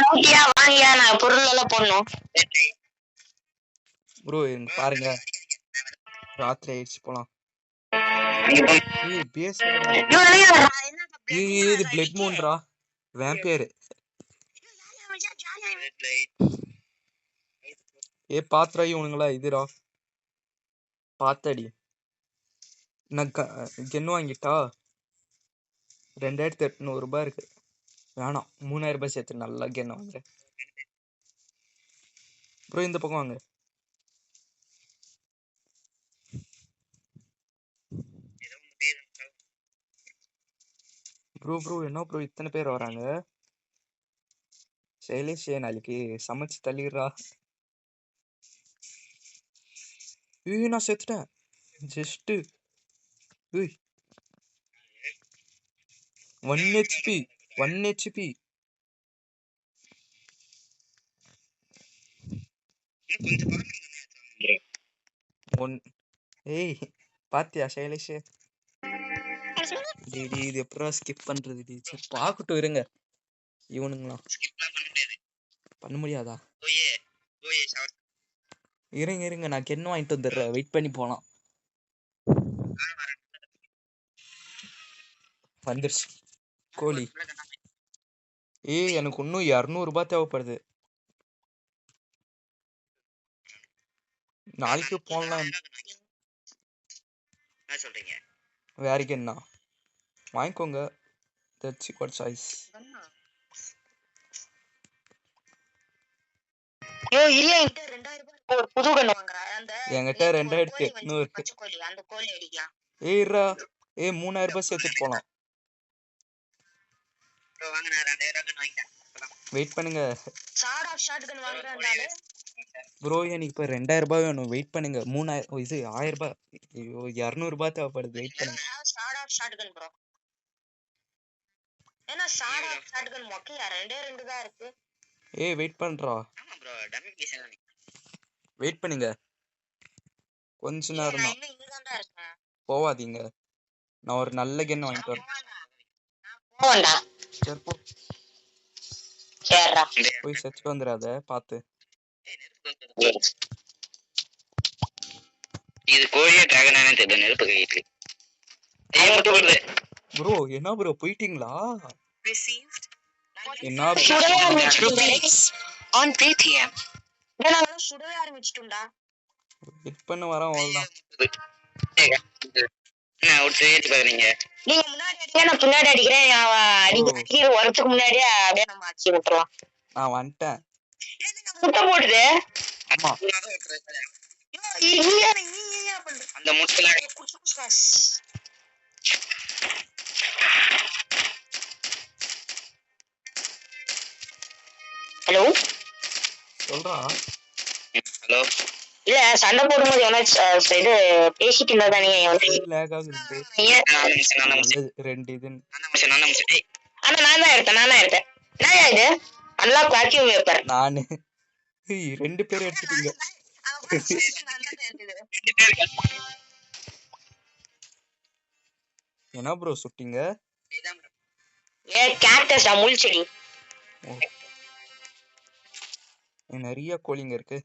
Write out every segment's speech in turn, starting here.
Nokia வாங்கியா நான் பொருள் எல்லாம் போடணும். ப்ரோ இங்க பாருங்க, ராத்திரி ஆயிடுச்சு போலாம். பேஸ் இது பிளட் மூன்ரா வேம்பேர். பாத்ரா இவனுங்களா இதுரா பாத்தடி. நான் கென்னு வாங்கிட்டா 2800 ரூபாய் இருக்கு. வேணாம் 3000 ரூபாய் சேர்த்து நல்லா கென்னு வாங்குறேன். ப்ரோ இந்த பக்கம் வாங்க. ப்ரோ என்ன ப்ரோ இத்தனை பேர் வராங்க? சைலேஷ் நாளைக்கு சமைச்சு தள்ளிடுறா. நான் செத்துட்டேன் ஜஸ்ட் 1 HP. பாத்தியா சைலேஷ்? இது எப்பறம் ஸ்கிப் பண்றது? சரி பாக்கட்டும் இருங்க. இவனுங்களாம் பண்ண முடியாதா? இருங்க நான் கென்னு வாங்கிட்டு வந்துடுறேன். வெயிட் பண்ணி போலாம். வந்துருச்சு கோழி. எனக்கு இன்னும் 200 ரூபாய் தேவைப்படுது. நாளைக்கு போடலாம். வேற என்ன வாங்கிக்கோங்க. That's your choice. புது கண்ணு வாங்குறேன். என்கிட்ட 2800 இருக்கு. அந்த கோழி அடிக்கலாம். 3000 ரூபாய் சேர்த்துட்டு போலாம். வெயிட் பண்ணுங்க ப்ரோ. எனக்கு இப்ப 2000 ரூபாய் வேணும். வெயிட் பண்ணுங்க. 3000 இது 1000 ரூபாய். ஐயோ 200 ரூபாய் தேவைப்படுது. வெயிட் பண்ணுங்க. வெயிட் பண்றா. வெயிட் பண்ணுங்க கொஞ்ச நேரம் தான். போவாதீங்க. நான் ஒரு நல்ல கன் வாங்கிட்டு வரேன். போய் செத்துட்டு வந்துடாத பாத்து. இது கோழியா டிராகனானே தெரியல. நெருப்பு கையிட்டு ப்ரோ என்ன ப்ரோ போயிட்டீங்களா? என்ன ஆன் பேடிஎம் நான் சுடவே ஆரம்பிச்சிட்டேன்டா. ஹிட் பண்ண வரேன் அவ்வளவுதான். என்ன ஒரு சேஞ்ச் பாருங்க. நீங்க முன்னாடி அடிங்க நான் பின்னாடி அடிக்கிறேன். அடிக்க வரதுக்கு முன்னாடியே அப்படியே நம்ம அடிச்சு விட்டுறலாம். நான் வந்துட்டேன். முட்டை போடுது. ஆமா அந்த முட்டைல ஹலோ சொல்றா. ஹலோ இல்ல சண்டை போடும்போது இது பேசிட்டு இருந்தா தானே லேக் ஆகுது. ரெண்டு இது ஆனா நான் தான் எடுத்தேன். நான் இது அன்லாக் வாக்யூம் வேப்பர். நானு 2 பேர் எடுத்துட்டீங்க. என்ன ப்ரோ சுட்டிங்க? கேக்டஸ் முள் செடி. நிறைய கோழிங்க இருக்கு.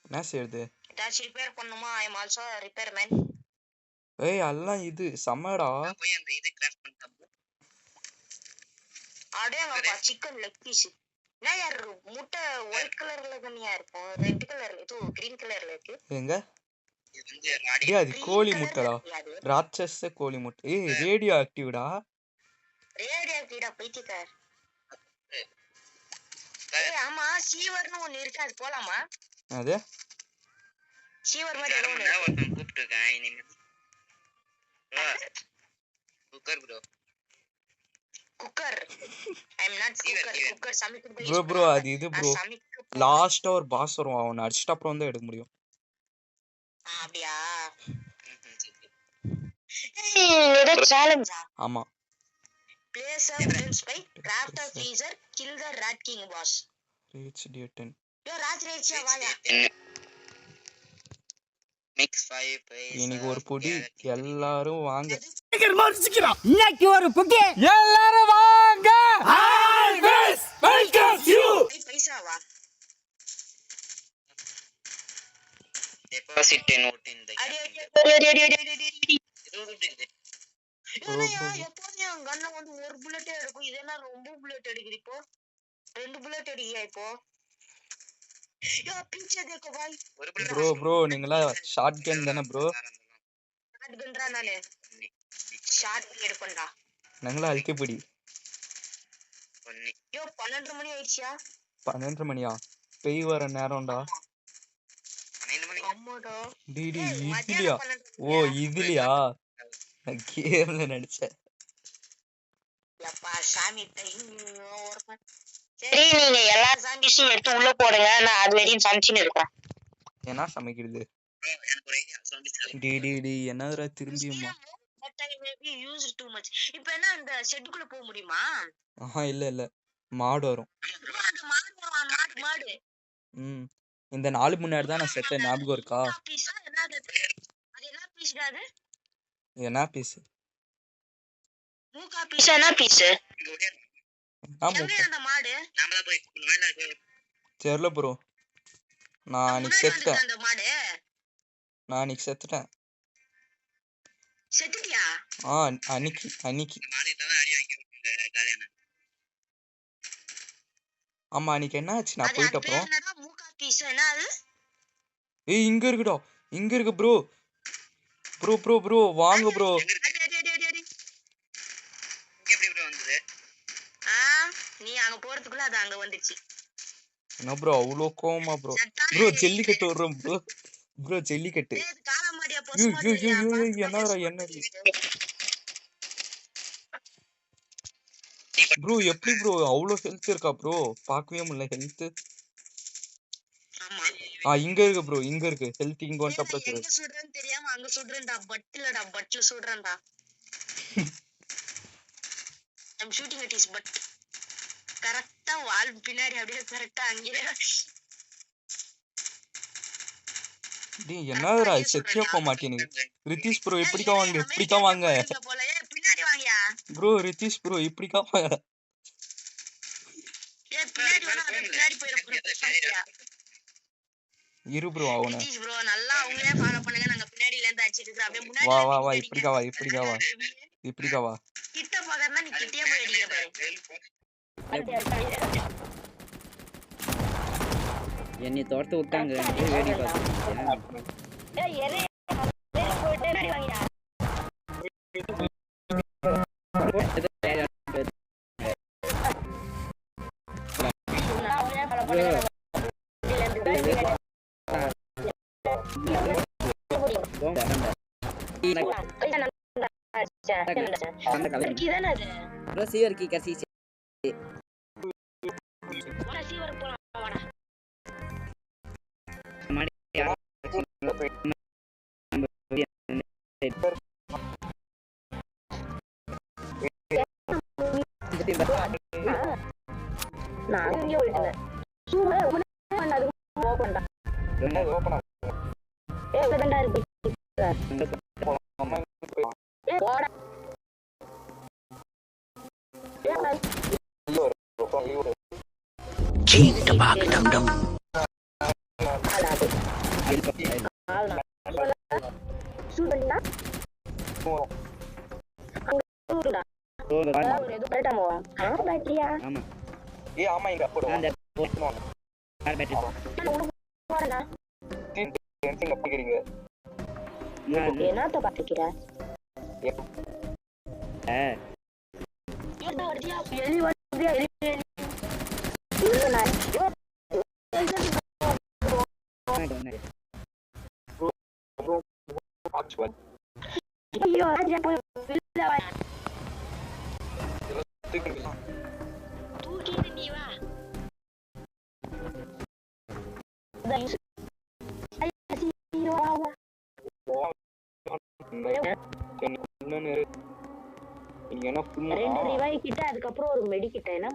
என்ன செய்யுது? ஏதாச்சும் ரிப்பேர் பண்ணுமா? ஐ அம் ஆல்சோ ரிப்பேர் மேன். எல்லாம் இது சமடா. போய் அந்த இது கிராஃப்ட் பண்ணிட்டோம். அடேங்கப்பா சிக்கன் லெக் பீஸ். நான் யார் முட்டை ஒயிட் கலர்ல தனியா இருக்கும். ரெட் கலர்ல இது கிரீன் கலர்ல இருக்கு. எங்க? அது கோழி முட்டைடா. ராட்சச கோழி முட்டை. ரேடியோ ஆக்டிவ்டா. பைத்தியக்கார். ஆமா சீவர்னு ஒன்னு இருக்கு. அது போலாமா? அது சீவர் மாதிரி ஏதோ ஒன்னு கூப்பிட்டுருக்கேன். இனிமே cooker bro. Cooker. I am not cooker. Cooker சமைக்கிறது ப்ரோ அது இது ப்ரோ. லாஸ்டா ஒரு பாஸ் வரும். அவனை அடிச்சிட்டு அப்புறம் வந்து எடுக்க முடியும். அப்படியா? இது சேலஞ்சா? ஆமா. Place a fence by craft a freezer, kill the rat king boss. Reach D10. Yo ராத்திரி ஆயிடுச்சா வாயா. Mix 5 இன்னைக்கு ஒரு பொடி எல்லாரும் வாங்க. இன்னைக்கு ஒரு பொடி எல்லாரும் வாங்க. Yes, welcome you. பைசாவா டெபாசிட் நோட் இந்த அடி அடி அடி அடி அடி அடி அடி ப்ரோ எப்போதும் கண்ண வந்து ஒரு புல்லட்டே எடுக்கும். இதெல்லாம் ரொம்ப புல்லட் எடுக்குது. இப்போ 2 புல்லட் அடிக்கியா இப்போ. பீச்சே देखो भाई. ப்ரோ நீங்களா ஷார்ட் கன் தானே ப்ரோ? ஷார்ட் கன்டா நானே. ஷார்ட் கன் எடுப்பேன்டா. நாங்களா அல்டிபடி. 12 மணி ஆயிடுச்சா? 12 மணியா? பேய் வர நேரம்டா. 12 மணி. அம்மாடா. டிடி இதுலியா? ஓ இதுலியா? நான் கேம்ல நடிச்சேன். யப்பா சாமி சரி நீங்க எல்லா சாம்பிஸையும் எடுத்து உள்ள போடுங்க. நான் அது வரையும் சமைச்சுன்னு இருக்கேன். என்ன சமைக்கிறது? எனக்கு ஒரு ஐடியா சொல்லுங்க. டி என்னதுடா திரும்பியுமா? இப்போ என்ன அந்த ஷெட்டுக்குள்ள போக முடியுமா? இல்ல மாடு வரும். அந்த மாடு இந்த 4 முன்னாடி தான் நான் செத்த ஞாபகம் இருக்கா? அது என்ன பீஸ்டா அது? என்ன பீஸ்? மூக்கா பீஸ் என்ன பீஸ்? ஆமா அந்த மாடு நாமளா போய் குடுவேல தெரியல ப்ரோ. நான் அன்னைக்கு செத்தேன். அந்த மாடு நான் அன்னைக்கு செத்துட்டேன். செத்துட்டியா? அன்னைக்கு மாடு தான் அடி வாங்கி காலியான. ஆமா அன்னைக்கு என்ன ஆச்சு? நான் போயிட்ட அப்புறம் என்னடா மூக்கா பீஸ் என்ன அது? ஏய் இங்க இருக்குடா. இங்க இருக்கு ப்ரோ. ப்ரோ வாங்க ப்ரோ. எப்படி ப்ரோ வந்தது? நீ அங்க போறதுக்குள்ள அது அங்க வந்துச்சு. என்ன ப்ரோ அவ்வளோ கோவமா ப்ரோ? ஜல்லிக்கட்டு வர்றோம் ப்ரோ ஜல்லிக்கட்டு. காலமாடியா என்னடா ப்ரோ எப்படி ப்ரோ அவ்வளோ ஹெல்த் இருக்கா ப்ரோ? பார்க்கவே முடியல ஹெல்த். இங்க இருக்கு ப்ரோ. இங்க இருக்கு ஹெல்த். இங்க வந்து அப்புறம் எங்க சுடுறேன்னு தெரியாம அங்க சுடுறேன்டா. பட்ல சுடுறேன்டா. I'm shooting at his butt. கரெக்ட்டா வால் பின்னாடி அப்படியே கரெக்ட்டா அங்கேயே. டேய் என்னடா செத்தியா போக மாட்டேங்குது. ரிதீஷ் ப்ரோ இப்படிக்கா வாங்க. பின்னாடி வாங்கயா ப்ரோ. ரிதீஷ் ப்ரோ இப்படிக்கா வாங்க. பின்னாடி வா. பின்னாடி போயிர. இரு ப்ரோ அவன. ரிதீஷ் ப்ரோ நல்லா அவங்களே ஃபாலோ பண்ணுங்க. நாங்க பின்னாடில இருந்து அடிச்சிட்டு இருக்கோம். அப்படியே முன்னாடி வா இப்படிக்கா வா. கிட்ட போகறனா நீ கிட்டே போய் அடிக்க பாரு. என்னை தோர்த்து விட்டாங்க. வேடி பார்த்து सीवर की कैसी அதுக்கப்புறம் ஒரு மெடிக்கிட்ட என்ன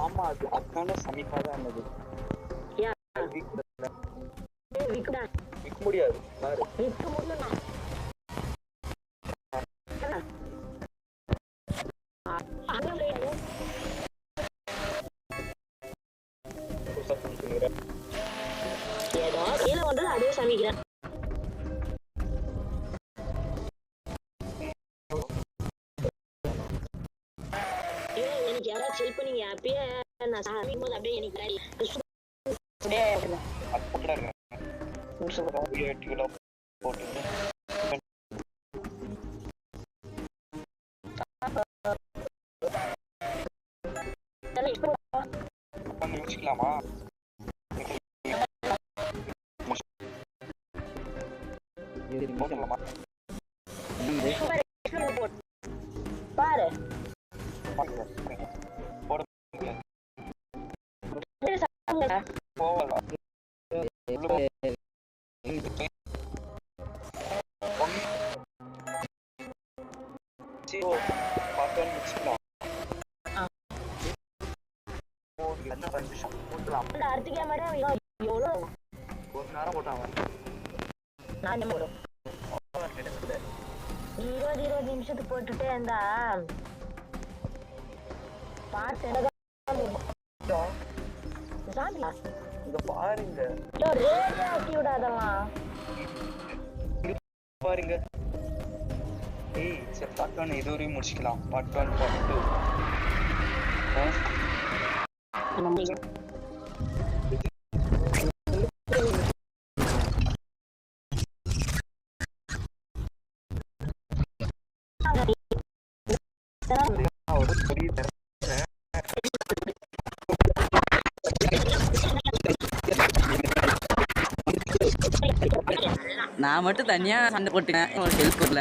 ஆமா அது அக்கான சமீபாதான் இருந்தது. விற்க முடியாது அதே சமைக்கிறேன். எனக்கு யாராவது ஹெல்ப் பண்ணீங்க அப்பயே நான் சமைக்கும் போது அப்படியே எனக்கு யோசிக்கலாமா? பாரு அடுத்த கேமரா எவ்வளோ ஒரு நேரம் போட்டாங்க. நான் என்ன போடும் 20 நிமிஷத்துக்கு போட்டுட்டே இருந்தா பார்த்து இங்க பாருங்க அதெல்லாம் பாருங்க. ஏய் சரி பார்ட் 1 இதுவரையும் முடிச்சுக்கலாம். பார்ட் 1 பார்ட் 2 நான் மட்டும் தனியா சண்டை போட்டுக்கேன். ஒரு ஹெல்ப் இல்ல.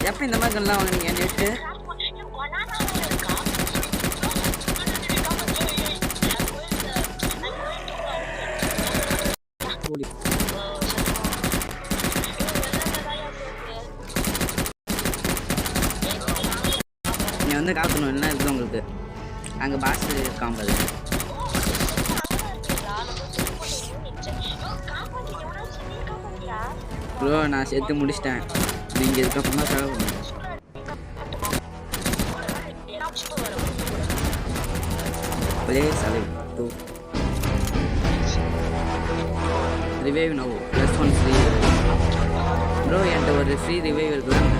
எப்ப இந்த மாதிரி கன்லாம் வாங்குனீங்க நேத்து? நீ வந்து காக்கணும் என்ன இருக்கு உங்களுக்கு அங்க பாஸ் இருக்கான் பாரு. ப்ரோ நான் சேர்த்து முடிச்சிட்டேன். நீங்க இதுக்கப்புறமா செலவு ரிவைவ் நோ +1 ஃப்ரீ. ப்ரோ என்கிட்ட ஒரு ஃப்ரீ ரிவைவ் இருக்கலாம்.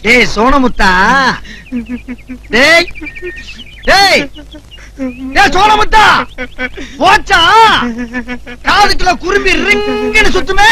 டேய் சோனமுத்தா, டேய் டேய் டேய் சோனமுத்தா, போச்சா காதுக்குள்ள குரும்பி ரிங்குன்னு சுத்துமே.